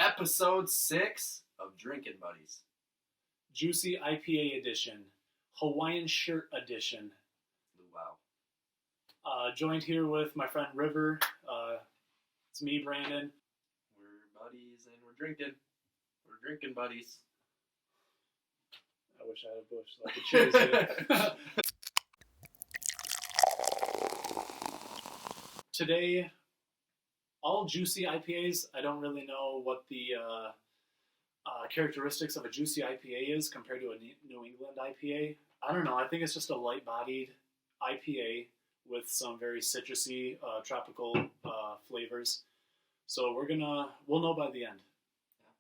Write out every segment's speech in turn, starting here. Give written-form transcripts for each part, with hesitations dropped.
episode 6 of Drinking Buddies. Juicy IPA edition, Hawaiian shirt edition. Wow. Joined here with my friend River. It's me, Brandon. We're buddies and we're drinking. We're drinking buddies. I wish I had a bush so I could choose it. Today, all Juicy IPAs, I don't really know what the characteristics of a Juicy IPA is compared to a New England IPA. I don't know. I think it's just a light-bodied IPA with some very citrusy, tropical flavors. So we'll know by the end.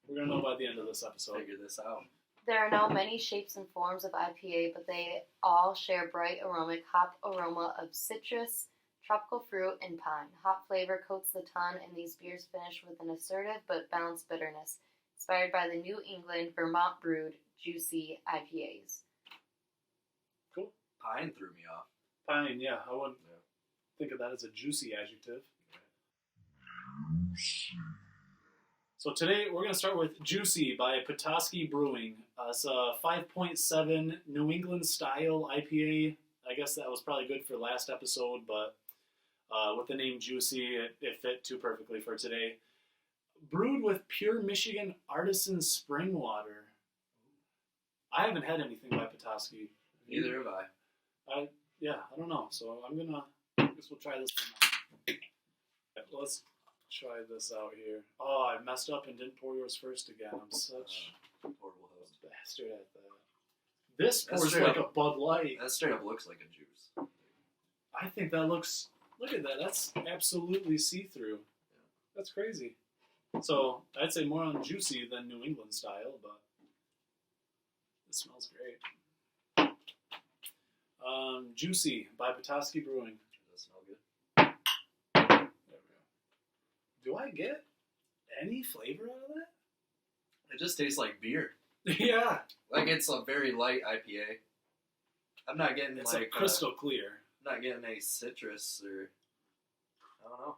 We're going to know by the end of this episode. Figure this out. There are now many shapes and forms of IPA, but they all share bright aromatic hop aroma of citrus, tropical fruit, and pine. Hop flavor coats the tongue, and these beers finish with an assertive but balanced bitterness, inspired by the New England Vermont brewed Juicy IPAs. Cool. Pine threw me off. Pine, yeah. I wouldn't think of that as a juicy adjective. So today we're going to start with Juicy by Petoskey Brewing. It's a 5.7 New England style IPA. I guess that was probably good for last episode, but with the name Juicy, it fit too perfectly for today. Brewed with pure Michigan artisan spring water. I haven't had anything by Petoskey. Neither have I. I don't know. So I guess we'll try this one out. Let's try this out here. Oh, I messed up and didn't pour yours first again. I'm such a horrible host. Bastard at that. This pours like a Bud Light. That straight up looks like a juice. I think that looks... Look at that. That's absolutely see-through. That's crazy. So, I'd say more on Juicy than New England style, but it smells great. Juicy by Petoskey Brewing. Does that smell good? There we go. Do I get any flavor out of that? It just tastes like beer. Yeah. Like it's a very light IPA. I'm not getting it's like crystal clear. Not getting any citrus or I don't know.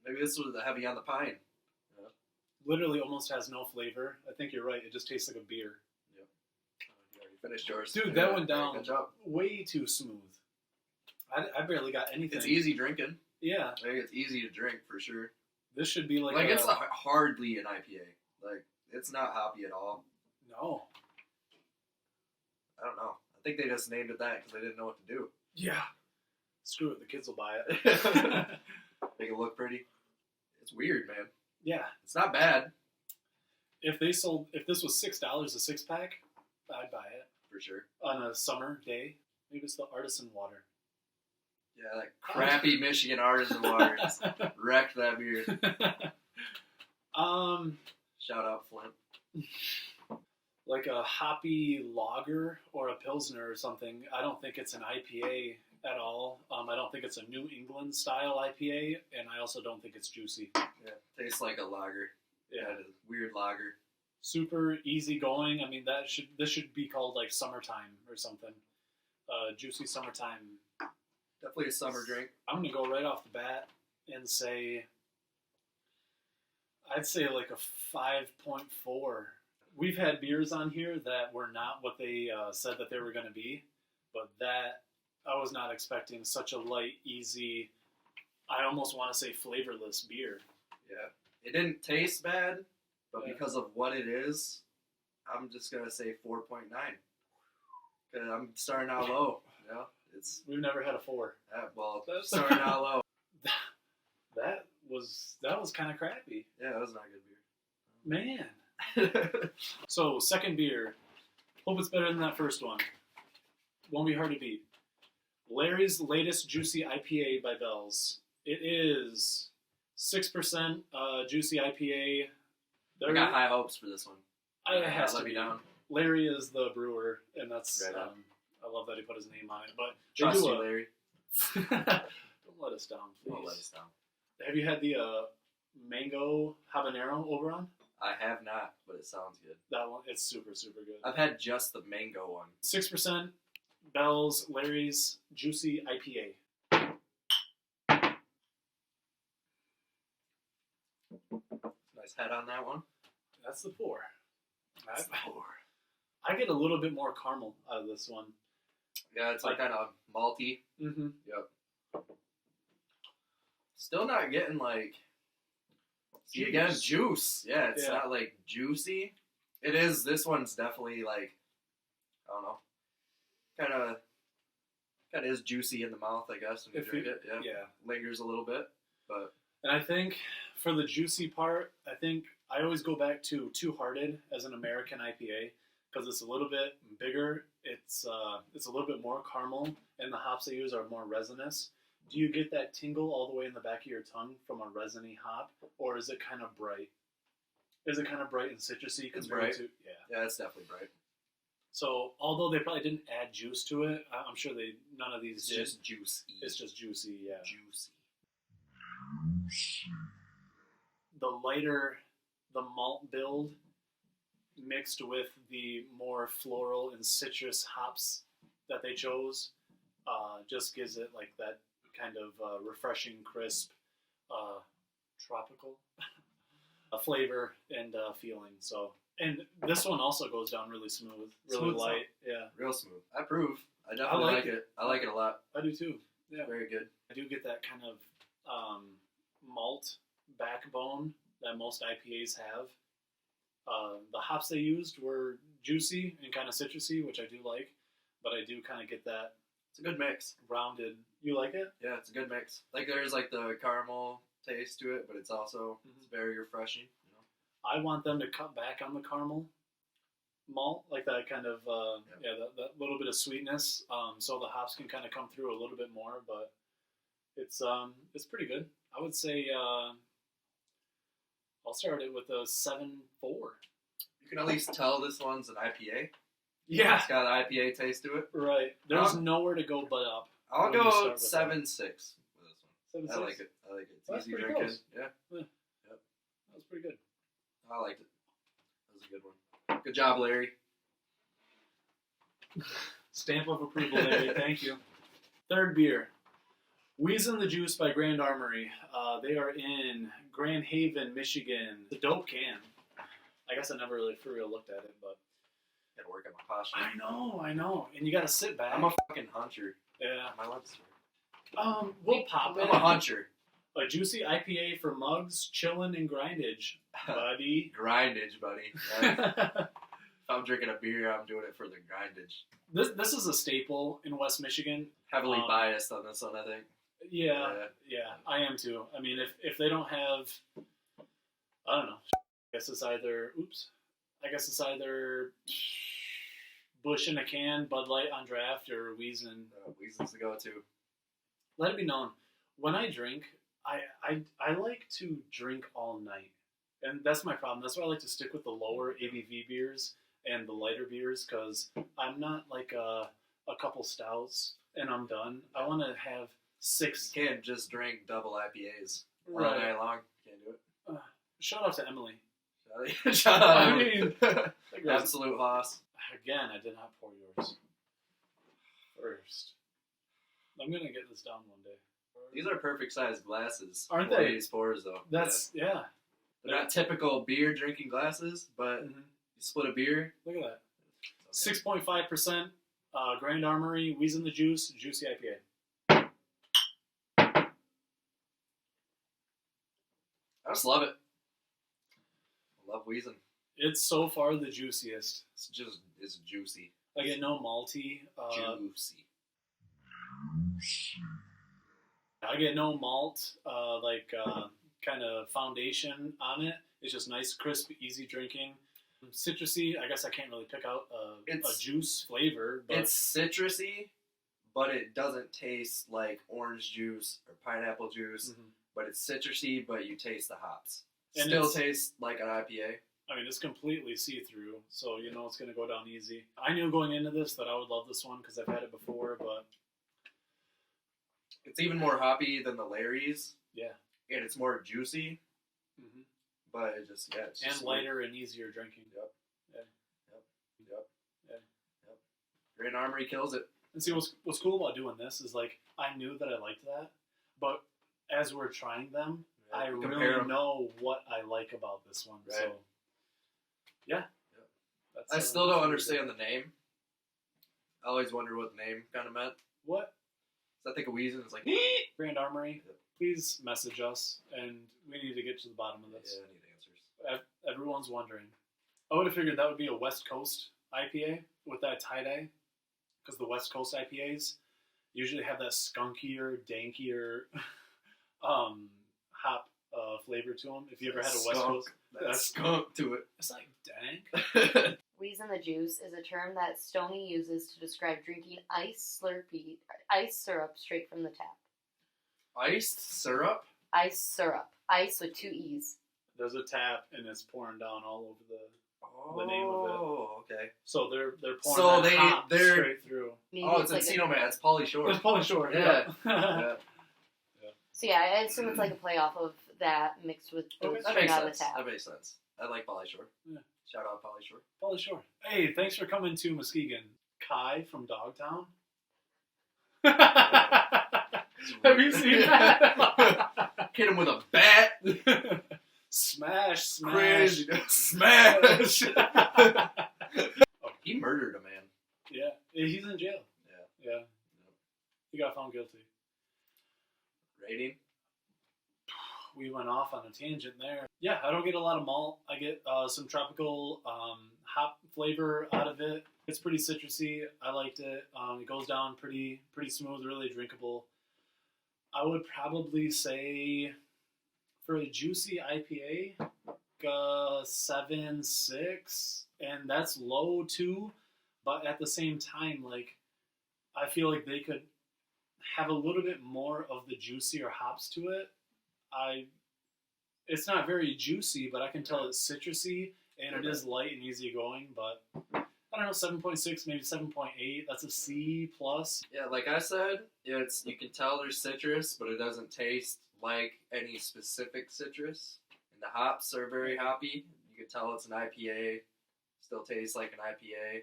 Maybe this was heavy on the pine. Yeah. Literally almost has no flavor. I think you're right. It just tastes like a beer. Yep. You already finished yours. Dude, that went down way too smooth. I barely got anything. It's ezy drinking. Yeah. I think it's easy to drink for sure. This should be like it's hardly an IPA. Like, it's not hoppy at all. No. I don't know. I think they just named it that because they didn't know what to do. Yeah. Screw it. The kids will buy it. Make it look pretty. It's weird, man. Yeah. It's not bad. If this was $6 a six-pack, I'd buy it. For sure. On a summer day. Maybe it's the artisan water. Yeah, that crappy Michigan artisan water just wrecked that beer. Shout out Flint. Like a hoppy lager or a pilsner or something. I don't think it's an IPA at all. I don't think it's a New England style IPA, and I also don't think it's juicy. Yeah, tastes like a lager. Yeah, a weird lager. Super easy going. I mean, this should be called like summertime or something. Juicy summertime. Definitely a summer drink. I'm gonna go right off the bat and say, I'd say like a 5.4. We've had beers on here that were not what they said that they were going to be, but that I was not expecting such a light, easy, I almost want to say flavorless beer. Yeah. It didn't taste bad, but because of what it is, I'm just going to say 4.9. Because I'm starting out low. Yeah, We've never had a 4. Starting out low. That was kind of crappy. Yeah, that was not a good beer. Man. So, second beer. Hope it's better than that first one. Won't be hard to beat. Larry's latest Juicy IPA by Bell's. It is 6% Juicy IPA. I got high hopes for this one. It has to be. Down. Larry is the brewer, and that's right I love that he put his name on it. But trust you, Larry. Don't let us down, please. Don't let us down. Have you had the mango habanero Oberon? I have not, but it sounds good. That one, it's super, super good. I've had just the mango one. 6% Bell's Larry's Juicy IPA. Nice head on that one. That's the pour. That's the pour. I get a little bit more caramel out of this one. Yeah, it's like kind of malty. Mm-hmm. Yep. Still not getting like. See Juice. again, juice. Yeah, it's not like juicy. It is. This one's definitely like, I don't know, kind of is juicy in the mouth, I guess, when you drink it. Yeah. Lingers a little bit, but. And I think for the juicy part, I think I always go back to Two Hearted as an American IPA because it's a little bit bigger. It's a little bit more caramel, and the hops they use are more resinous. Do you get that tingle all the way in the back of your tongue from a resiny hop, or is it kind of bright? Is it kind of bright and citrusy? It's bright. Yeah, it's definitely bright. So although they probably didn't add juice to it, I'm sure none of these did. It's just juicy. It's just juicy, yeah. Juicy. The lighter, the malt build mixed with the more floral and citrus hops that they chose just gives it like that kind of refreshing, crisp, tropical flavor and feeling. So, and this one also goes down really smooth, really light. Yeah, real smooth. I approve. I definitely like it. I like it a lot. I do too. Yeah, very good. I do get that kind of malt backbone that most IPAs have. The hops they used were juicy and kind of citrusy, which I do like, but I do kind of get that. It's a good mix. Rounded. You like it? Yeah, it's a good mix. Like there's like the caramel taste to it, but it's also it's very refreshing. You know? I want them to cut back on the caramel malt, like that kind of that little bit of sweetness, so the hops can kind of come through a little bit more. But it's pretty good. I would say I'll start it with a 7.4. You can at least tell this one's an IPA. Yeah, it's got an IPA taste to it. Right. There's nowhere to go but up. I'll go 7.6 with this one. 7.6. I like it. It's easy pretty drinking. close. Yeah. Yep. That was pretty good. I liked it. That was a good one. Good job, Larry. Stamp of approval, Larry. Thank you. Third beer. Wheezin the Juice by Grand Armory. They are in Grand Haven, Michigan. The dope can. I guess I never really for real looked at it, but gotta work on my posture. I know. And you gotta sit back. I'm a fucking huncher. Yeah. My legs we'll pop it. I'm a huncher. A Juicy IPA for mugs, chillin' and grindage, buddy. Grindage, buddy. If I'm drinking a beer, I'm doing it for the grindage. This is a staple in West Michigan. Heavily biased on this one, I think. Yeah, I am too. I mean, if they don't have, I don't know. I guess it's either Busch in a can, Bud Light on draft, or Wheezin. Wheezin's the go-to. Let it be known, when I drink, I like to drink all night, and that's my problem. That's why I like to stick with the lower ABV beers and the lighter beers, because I'm not like a couple stouts and I'm done. I want to have 6. You can't just drink double IPAs all Right. night long. Can't do it. Shout out to Emily. Shout out. I mean, absolute hoss. Again, I did not pour yours first. I'm gonna get this down one day. These are perfect sized glasses. Aren't for they? These pours, though. That's yeah. They're not typical beer drinking glasses, but you split a beer. Look at that. 6.5%. Grand Armory, Wheezin the Juice, Juicy IPA. I just love it. I love Wheezin. It's so far the juiciest. It's juicy. I get no malty. Juicy. I get no malt, kind of foundation on it. It's just nice, crisp, easy drinking. Citrusy, I guess I can't really pick out a juice flavor. But it's citrusy, but it doesn't taste like orange juice or pineapple juice. But it's citrusy, but you taste the hops. And still tastes like an IPA. I mean, it's completely see-through, so you know it's going to go down easy. I knew going into this that I would love this one because I've had it before, but it's even more hoppy than the Larry's. Yeah. And it's more juicy. But it's just lighter and easier drinking. Yep. Grand Armory kills it. And see, what's cool about doing this is, like, I knew that I liked that, but as we're trying them, I Compare really 'em. know what I like about this one. Right. So, yeah. That's, I still don't that's really understand the name. I always wonder what the name kind of meant. good. What? So I think a Wheezin is like, Grand Armory, Yep. please message us, and we need to get to the bottom of this. yeah, I need answers. Everyone's wondering. I would have figured that would be a West Coast IPA with that tie-dye, because the West Coast IPAs usually have that skunkier, dankier hop flavor to them. If you ever had a West Coast, That skunk to it. it's like dank. Wheezin the juice is a term that Stoney uses to describe drinking ice syrup straight from the tap. Iced syrup? Ice syrup. Ice with 2 E's. There's a tap, and it's pouring down all over the. Oh, The name of it. okay. So they're pouring So that hop they're- straight through. Maybe Oh, it's like Encino Man. It's Pauly Shore. It's Pauly Shore. Yeah. Yeah. Yeah. So yeah, I assume it's like a play off of that mixed with Okay. those That straight makes out of the sense. tap. That makes sense. I like Pauly Shore. Yeah. Shout out Pauly Shore. Pauly Shore. Hey, thanks for coming to Muskegon. Kai from Dogtown. Have you seen that? Hit him with a bat. Smash. Crazy. Smash. Oh, He murdered a man. yeah, he's in jail. Yeah. Yeah. He got found guilty. Rating? We went off on a tangent there. Yeah, I don't get a lot of malt. I get some tropical hop flavor out of it. It's pretty citrusy. I liked it. It goes down pretty smooth, really drinkable. I would probably say for a juicy IPA, 7.6, and that's low too. But at the same time, like I feel like they could have a little bit more of the juicier hops to it. It's not very juicy, but I can tell it's citrusy, and it is light and easygoing. But I don't know, 7.6, maybe 7.8. That's a C plus. Yeah, like I said, you can tell there's citrus, but it doesn't taste like any specific citrus. And the hops are very hoppy. You can tell it's an IPA. Still tastes like an IPA.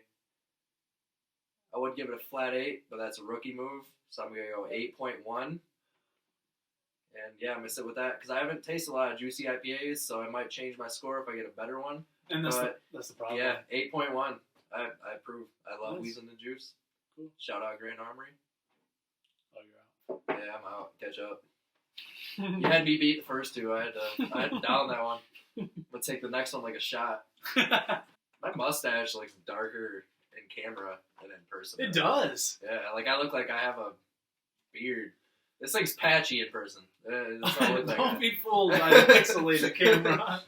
I would give it a flat 8, but that's a rookie move. So I'm going to go 8.1. And yeah, I'm going to sit with that because I haven't tasted a lot of juicy IPAs, so I might change my score if I get a better one. And that's the problem. Yeah, 8.1. I approve. I love Nice. Wheezin the Juice. Cool. Shout out Grand Armory. Oh, you're out. Yeah, I'm out. Catch up. You had me beat the first two. I had to down that one. But take the next one like a shot. My mustache looks darker in camera than in person. It does. Yeah, like I look like I have a beard. This thing's patchy in person. That's what I look like. Don't be fooled by the pixelated camera.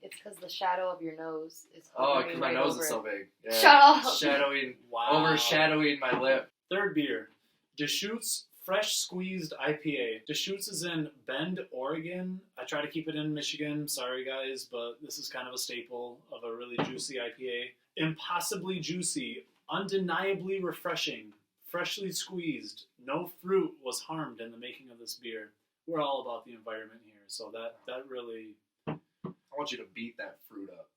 It's because the shadow of your nose is Oh, hovering because my right nose over is so it. big. Yeah. Shut up. Shadowing, Wow. overshadowing my lip. Third beer, Deschutes Fresh Squeezed IPA. Deschutes is in Bend, Oregon. I try to keep it in Michigan. Sorry, guys, but this is kind of a staple of a really juicy IPA. Impossibly juicy, undeniably refreshing, freshly squeezed. No fruit was harmed in the making of this beer. We're all about the environment here, so that really... I want you to beat that fruit up.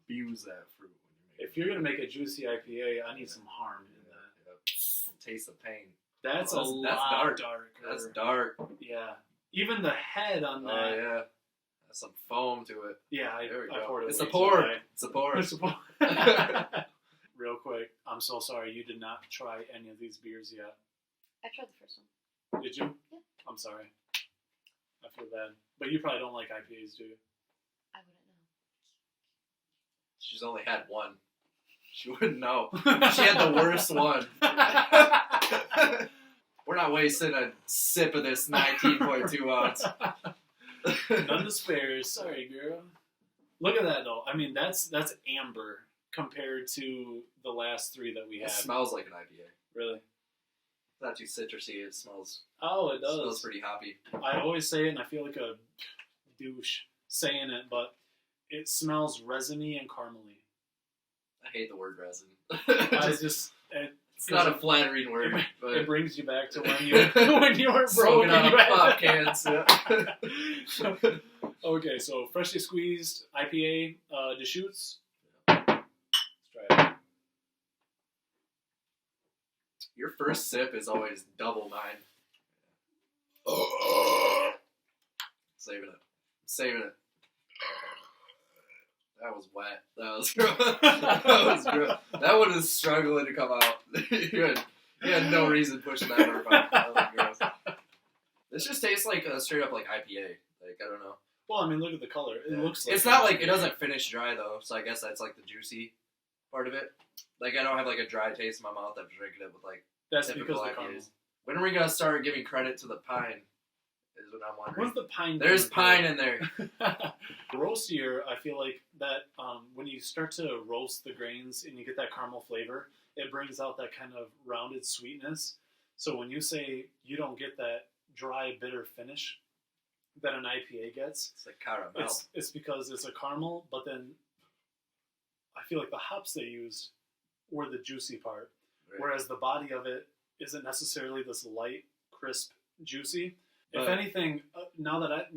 Abuse that fruit when If you're going to make a juicy IPA, I need some harm in that. Yeah. Taste the pain. That's Oh, a lot that's dark. darker. That's dark. Yeah. Even the head on that. Oh yeah. Has some foam to it. Yeah, There we I go. poured it It's way a too pour. high. It's a pour. It's a pour. Real quick, I'm so sorry you did not try any of these beers yet. I tried the first one. Did you? Yeah. I'm sorry. I feel bad. But you probably don't like IPAs, do you? I wouldn't know. She's only had one. She wouldn't know. She had the worst one. We're not wasting a sip of this 19.2 ounce. None to spare. Sorry, girl. Look at that, though. I mean, that's amber compared to the last three that we It had. smells like an IPA. Really? It's not too citrusy. It smells. Oh, it Smells does. pretty hoppy. I always say it, and I feel like a douche saying it, but it smells resiny and caramely. I hate the word resin. It's not a flattering word, but it brings you back to when you were broke. smoking on a pop cans. Yeah. Okay, so freshly squeezed IPA, Deschutes. Let's try it. Your first sip is always double mine. Saving it. That was wet. That was gross. That was gross. That one is struggling to come out. you had no reason pushing that one out. That was gross. This just tastes like a straight up like IPA. Like, I don't know. Well, I mean, look at the color. It looks like... It's not like... It doesn't finish dry, though, so I guess that's, like, the juicy part of it. Like, I don't have, like, a dry taste in my mouth after drinking it with, like, that's typical because IPAs. the caramel. When are we going to start giving credit to the pine? Is what I'm wondering. What's the pine? There's pine in there. Roastier, I feel like that when you start to roast the grains and you get that caramel flavor, it brings out that kind of rounded sweetness. So when you say you don't get that dry, bitter finish that an IPA gets, it's like caramel. It's because it's a caramel, but then I feel like the hops they used were the juicy part, right. Whereas the body of it isn't necessarily this light, crisp, juicy. If anything, now that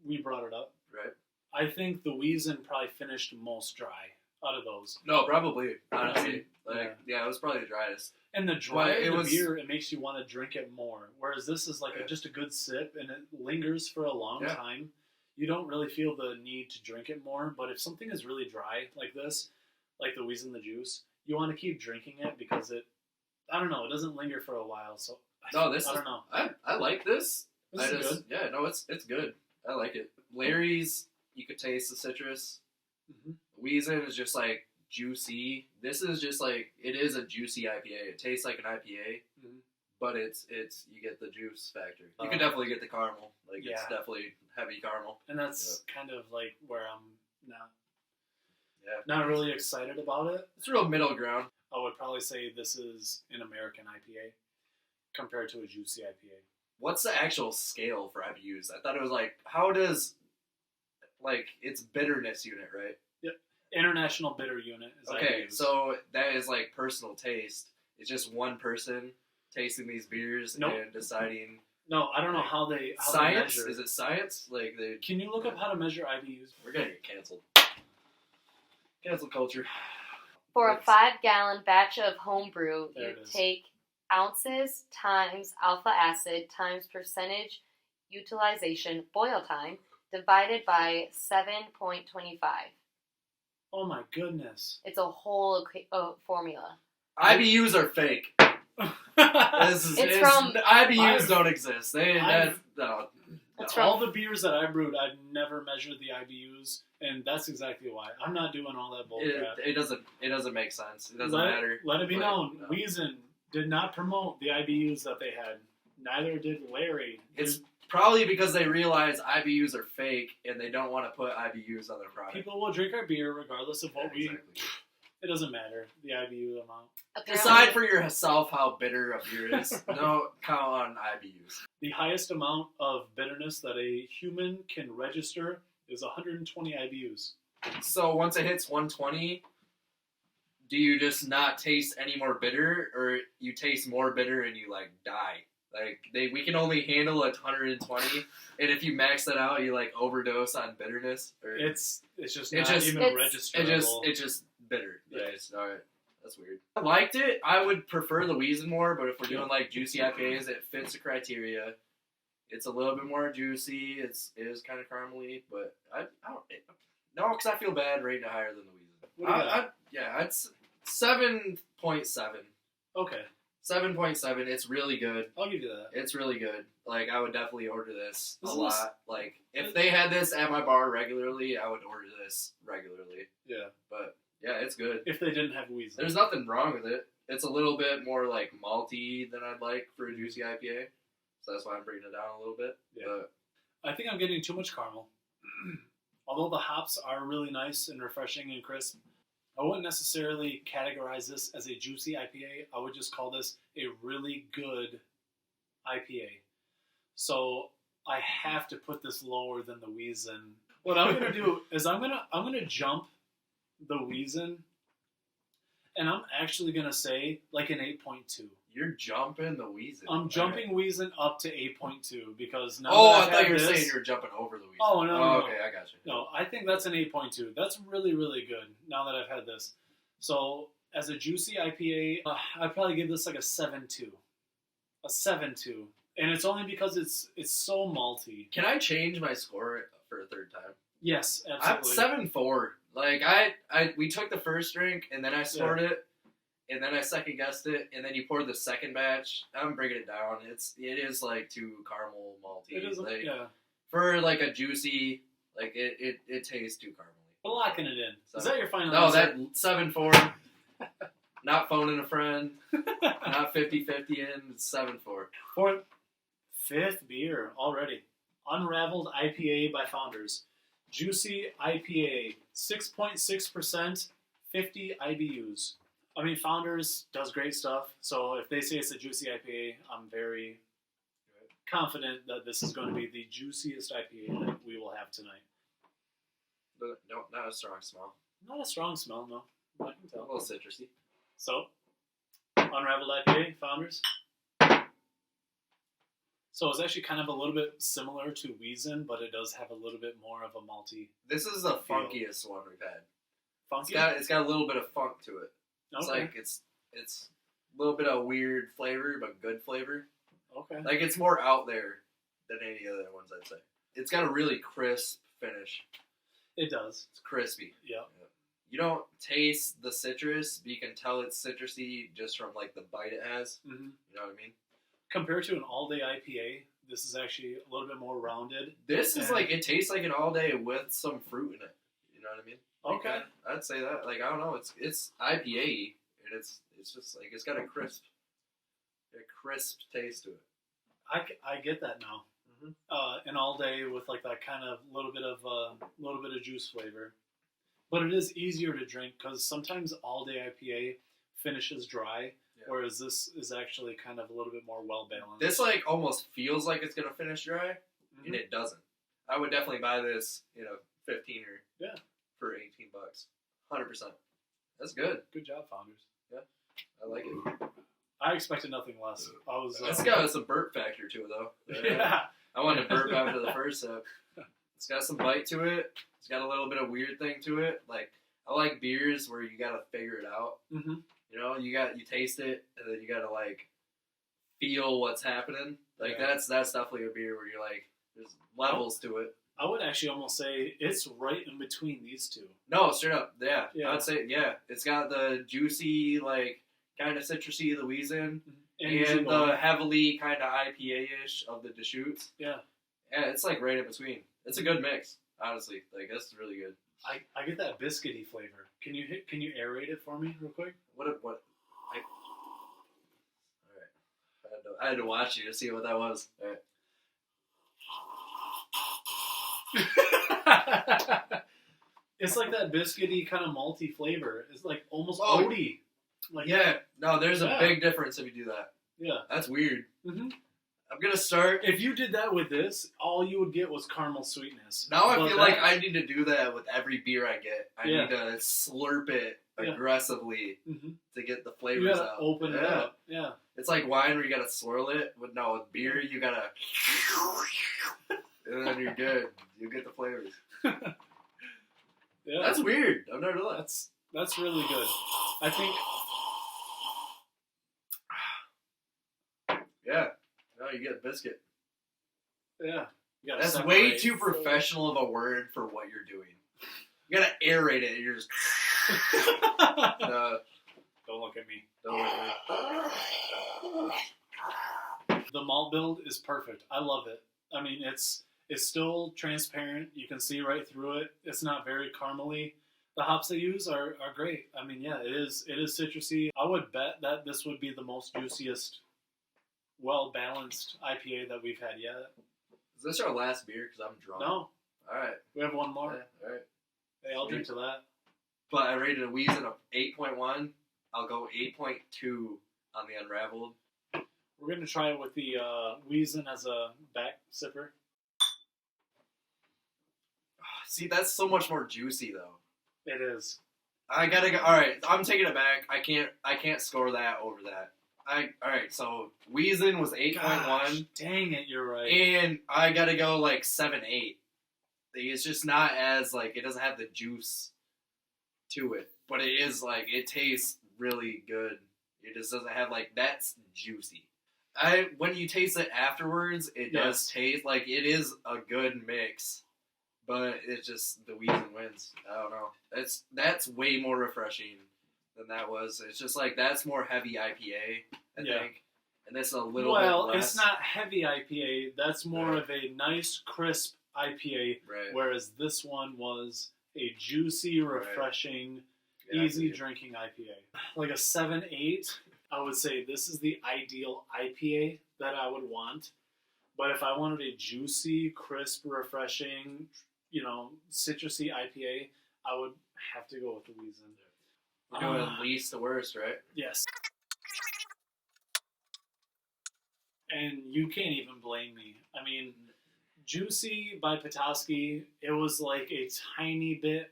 we brought it up, right? I think the Wheezin probably finished most dry out of those. No, probably. Honestly, it was probably the driest. And the drier the beer, it makes you want to drink it more. Whereas this is like just a good sip, and it lingers for a long time. You don't really feel the need to drink it more. But if something is really dry like this, like the Wheezin the juice, you want to keep drinking it because it doesn't linger for a while. So I don't know. I like this. This is good. Yeah, no, it's good. I like it. Larry's, you could taste the citrus. Mm-hmm. Wheezin is just like juicy. This is just like, it is a juicy IPA. It tastes like an IPA, but it's you get the juice factor. You can definitely get the caramel. Like it's definitely heavy caramel. And that's kind of like where I'm not really excited about it. It's real middle ground. I would probably say this is an American IPA compared to a juicy IPA. What's the actual scale for IBUs? I thought it was like, how does, like, it's bitterness unit, right? Yep. International bitter unit is okay, IBUs. So that is like personal taste. It's just one person tasting these beers and deciding. No, I don't know how they science? They measure. Is it science? Like they? Can you look up how to measure IBUs? We're gonna get canceled. Cancel culture. For a 5-gallon batch of homebrew, there you take ounces times alpha acid times percentage utilization boil time divided by 7.25. Oh my goodness. It's a whole formula. IBUs are fake. IBUs don't exist. No. All the beers that I brewed, I've never measured the IBUs, and that's exactly why. I'm not doing all that bullcrap. It doesn't make sense. It doesn't matter. Let it be known. No. Wheezin did not promote the IBUs that they had. Neither did Larry. It's probably because they realize IBUs are fake and they don't want to put IBUs on their product. People will drink our beer regardless of what Exactly. It doesn't matter, the IBU amount. Decide for yourself how bitter a beer is. Don't count on IBUs. The highest amount of bitterness that a human can register is 120 IBUs. So once it hits 120... do you just not taste any more bitter, or you taste more bitter and you like die? Like we can only handle 120, and if you max that out, you like overdose on bitterness. Or it's just not even registerable. It's just bitter. Yeah. All right, that's weird. I liked it. I would prefer the Wheezin more, but if we're doing like juicy IPAs, it fits the criteria. It's a little bit more juicy. It is kind of caramely, but I don't. No, because I feel bad rating it higher than the Wheezin. It's 7.7. Okay. 7.7. It's really good. I'll give you that. It's really good. Like, I would definitely order this a lot. Like, if they had this at my bar regularly, I would order this regularly. Yeah. But, yeah, it's good. If they didn't have Wheezin. There's nothing wrong with it. It's a little bit more, like, malty than I'd like for a juicy IPA. So that's why I'm bringing it down a little bit. Yeah. But I think I'm getting too much caramel. Although the hops are really nice and refreshing and crisp, I wouldn't necessarily categorize this as a juicy IPA. I would just call this a really good IPA. So I have to put this lower than the Wheezin. What I'm going to do is I'm going to jump the Wheezin, and I'm actually going to say like an 8.2. You're jumping the Wheezin. I'm jumping Wheezin up to 8.2 because now I thought you were saying you were jumping over the Wheezin. Oh, no. Okay, I got you. No, I think that's an 8.2. That's really, really good now that I've had this. So, as a juicy IPA, I'd probably give this like a 7.2. A 7.2. And it's only because it's so malty. Can I change my score for a third time? Yes, I'm absolutely. 7-4. Like we took the first drink and then I scored it, and then I second guessed it, and then you poured the second batch. I'm bringing it down. It is like too caramel malty. It is, like, yeah. For like a juicy, like it tastes too caramely. We're locking it in. So, is that your final no, answer? that 7-4. Not phoning a friend. Not 50-50 in. It's 7-4. Fourth, fifth beer already. Unraveled IPA by Founders. Juicy IPA, 6.6%, 50 IBUs. I mean, Founders does great stuff, so if they say it's a Juicy IPA, I'm very confident that this is going to be the juiciest IPA that we will have tonight. But no, not a strong smell. Not a strong smell, no. I can A tell. little citrusy. So, Unraveled IPA, Founders. So it's actually kind of a little bit similar to Wheezin, but it does have a little bit more of a malty. This is the funkiest one we've had. Funky? It's got a little bit of funk to it. It's Okay. like it's a little bit of weird flavor, but good flavor. Okay. Like it's more out there than any other ones, I'd say. It's got a really crisp finish. It does. It's crispy. Yeah. You don't taste the citrus, but you can tell it's citrusy just from like the bite it has. Mm-hmm. You know what I mean? Compared to an all-day IPA, this is actually a little bit more rounded. This is like, it tastes like an all day with some fruit in it. You know what I mean? Like, Okay. I'd say that. Like, I don't know. It's IPA-y, and it's just like, it's got a crisp taste to it. I get that now. Mm-hmm. An all-day with like that kind of little bit of juice flavor. But it is easier to drink because sometimes all-day IPA finishes dry. Yeah. Whereas this is actually kind of a little bit more well-balanced. This, like, almost feels like it's going to finish dry, and it doesn't. I would definitely buy this, 15 or for $18. 100%. That's good. Good job, Founders. Yeah, I like it. I expected nothing less. It's got some burp factor to it, though. Yeah. I wanted to burp after the first sip. It's got some bite to it. It's got a little bit of weird thing to it. Like, I like beers where you got to figure it out. Mm-hmm. You taste it, and then you gotta like feel what's happening. Like that's definitely a beer where you're like, there's levels to it. I would actually almost say it's right in between these two. No, straight up, yeah. I'd say it's got the juicy, like kind of citrusy the Wheezin, and the heavily kind of IPA-ish of the Deschutes. Yeah, it's like right in between. It's a good mix, honestly. Like that's really good. I get that biscuity flavor. Can you aerate it for me real quick? All right. I had to watch you to see what that was. All right. It's like that biscuity kind of malty flavor. It's like almost oaty. Like there's a big difference if you do that. Yeah, that's weird. Mm-hmm. I'm gonna start. If you did that with this, all you would get was caramel sweetness. Now I feel like I need to do that with every beer I get. I need to slurp it aggressively to get the flavors you gotta out. Open it up. Yeah. It's like wine where you gotta swirl it. With beer you gotta, and then you're good. You get the flavors. That's weird. I've never done that. That's really good. I think. Yeah. No, you get a biscuit. Yeah. That's way too professional of a word for what you're doing. You gotta aerate it. You're just. Don't look at me. Don't look at me. The malt build is perfect. I love it. I mean, it's still transparent. You can see right through it. It's not very caramely. The hops they use are great. I mean, it is citrusy. I would bet that this would be the most juiciest, well-balanced IPA that we've had yet. Is this our last beer? Because I'm drunk. No. All right. We have one more. Yeah, all right. Hey, I'll drink to that. But I rated a Wheezin of 8.1. I'll go 8.2 on the Unraveled. We're going to try it with the Wheezin as a back sipper. See, that's so much more juicy, though. It is. I gotta go. All right, I'm taking it back. I can't score that over that. All right, so Wheezin was 8.1. Dang it, you're right. And I gotta go like 7.8. It's just not as like, it doesn't have the juice to it, but it tastes really good. It just doesn't have like, that's juicy. when you taste it afterwards, it does taste like it is a good mix, but it's just the Wheezin wins. I don't know. That's way more refreshing than that was. It's just like that's more heavy IPA, I think, and this is a little bit less. Well, it's not heavy IPA. That's more of a nice, crisp IPA, whereas this one was a juicy, refreshing, easy drinking IPA. Like a 7-8, I would say this is the ideal IPA that I would want. But if I wanted a juicy, crisp, refreshing, citrusy IPA, I would have to go with the Wheezin. We're doing least to worst, right? Yes. And you can't even blame me. I mean, Juicy by Petoskey, it was like a tiny bit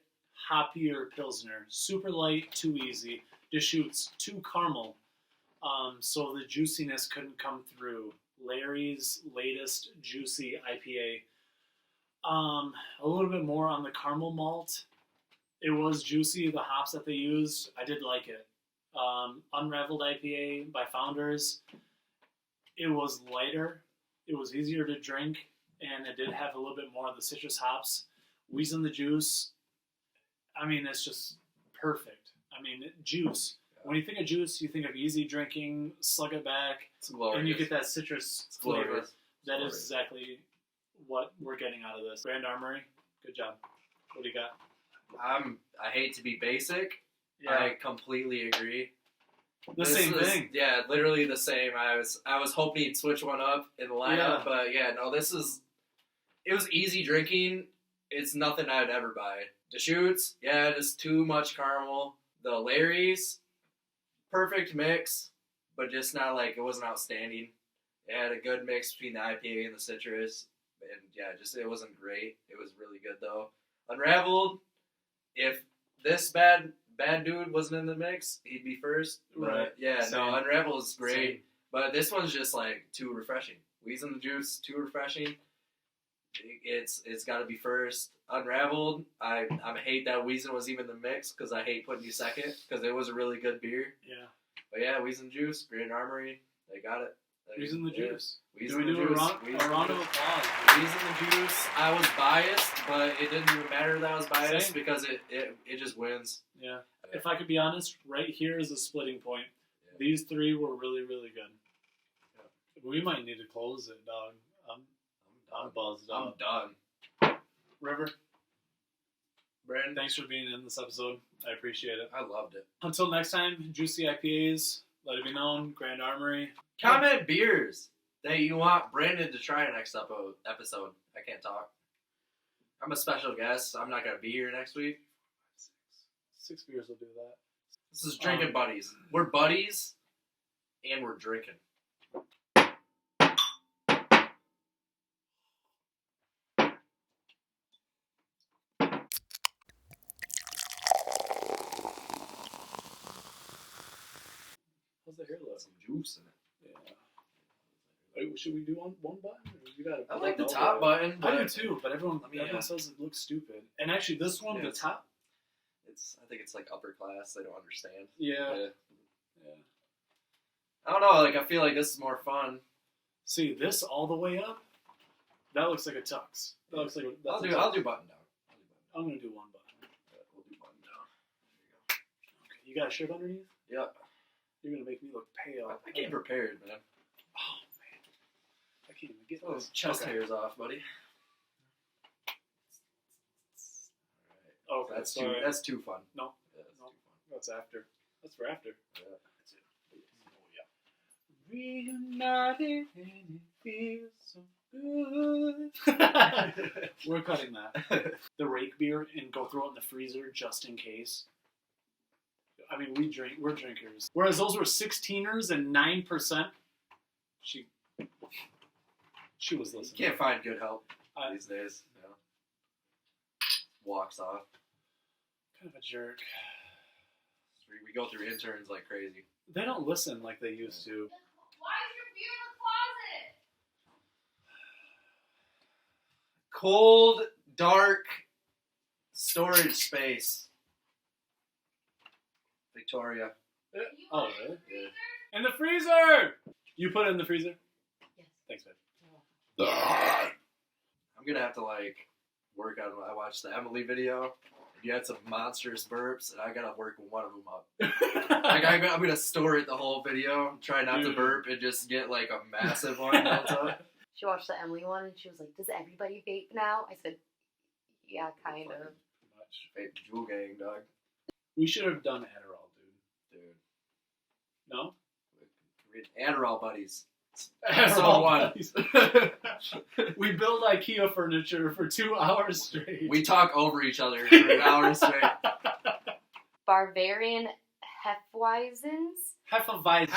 hoppier Pilsner. Super light, too easy. Deschutes, too caramel. So the juiciness couldn't come through. Larry's latest Juicy IPA. A little bit more on the caramel malt. It was juicy. The hops that they used, I did like it. Unraveled IPA by Founders. It was lighter. It was easier to drink, and it did have a little bit more of the citrus hops. Wheezin the juice. I mean, it's just perfect. I mean, juice. When you think of juice, you think of easy drinking, slug it back, and you get that citrus flavor. That is exactly what we're getting out of this. Grand Armory, good job. What do you got? I hate to be basic. Yeah. I completely agree. Same thing. Yeah, literally the same. I was hoping he'd switch one up in the lineup, but it was easy drinking. It's nothing I'd ever buy. Deschutes, just too much caramel. The Larry's, perfect mix, but just not like, it wasn't outstanding. It had a good mix between the IPA and the citrus, and it wasn't great. It was really good though. Unraveled, if this bad dude wasn't in the mix, he'd be first. But Unraveled is great. Same. But this one's just like too refreshing. Wheezin the juice, too refreshing. It's got to be first. Unraveled, I hate that Wheezin was even in the mix because I hate putting you second because it was a really good beer. Yeah. But Wheezin Juice, Grand Armory, they got it. Wheezin the Juice. Do we do a round of applause? Wheezin the Juice. I was biased, but it didn't even matter that I was biased because it just wins. Yeah. If I could be honest, right here is a splitting point. Yeah. These three were really, really good. Yeah. We might need to close it, dog. I'm buzzed up. I'm done. River, Brandon, thanks for being in this episode. I appreciate it. I loved it. Until next time, Juicy IPAs, let it be known, Grand Armory. Comment beers that you want Brandon to try next episode. I can't talk. I'm a special guest. I'm not going to be here next week. 6 beers will do that. This is Drinking Buddies. We're buddies, and we're drinking. How's the hair look? Some juice in it. Yeah. Wait, should we do one button? You gotta I like the top button. I do too, but everyone says it looks stupid. And actually, this one, the top. I think it's like upper class. They don't understand. Yeah. I don't know. Like I feel like this is more fun. See this all the way up. That looks like a tux. That looks like. I'll do button down. I'm gonna do one button. We'll do button down. There you go. Okay. You got a shirt underneath? Yep. You're gonna make me look pale. I came prepared, man. Oh man, I can't even get those chest hairs off, buddy. All right. Okay, that's too fun. No, that's too fun. That's after. That's for after. Yeah. Oh yeah. Reunited and it feels so good. We're cutting that. The rake beer and go throw it in the freezer just in case. I mean, we're drinkers. Whereas those were 16ers and 9%. She was listening. You can't find good help these days. You know. Walks off. Kind of a jerk. We go through interns like crazy. They don't listen like they used to. Why is your beer in the closet? Cold, dark storage space. Victoria. Oh, really? Yeah. In the freezer! You put it in the freezer? Yes. Thanks, babe. I'm gonna have to work on. I watched the Emily video. And you had some monstrous burps, and I gotta work one of them up. I'm gonna store it the whole video, try not to burp, and just get a massive one built up. She watched the Emily one and she was like, "Does everybody vape now?" I said, "Yeah, kind of." Vape Jewel Gang, dog. We should have done Adderall, dude. No? Adderall buddies. Adderall one. buddies. We build IKEA furniture for 2 hours straight. We talk over each other for an hour straight. Bavarian Hefeweizens. Hefeweizen.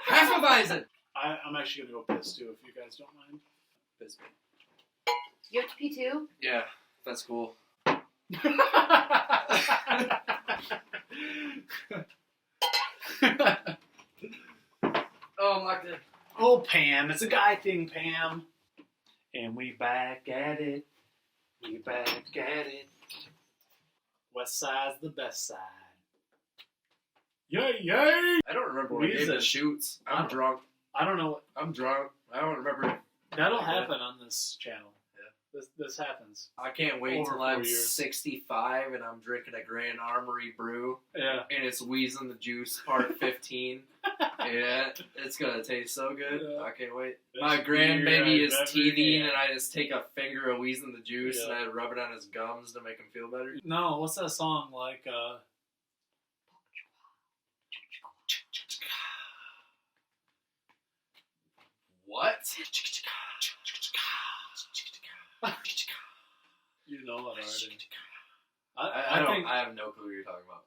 Hefeweizen. I'm actually going to go piss, too, if you guys don't mind. Piss me. You have to pee too? Yeah, that's cool. Oh, I'm locked in. Oh, Pam. It's a guy thing, Pam. And we back at it. We back at it. West Side's the best side. Yay, yay! I don't remember what game Deschutes. I'm drunk. I don't know. I'm drunk. I don't remember. That'll happen on this channel. Yeah. This happens. I can't wait Over till I'm 4 years. 65 and I'm drinking a Grand Armory brew. Yeah. And it's Wheezin the Juice Part 15. Yeah, it's gonna taste so good. Yeah. I can't wait. Best My grandbaby beer is I've ever teething, had. and I just take a finger of Wheezin the Juice Yeah. and I rub it on his gums to make him feel better. No, what's that song like? What? You know it already. I I think have no clue what you're talking about.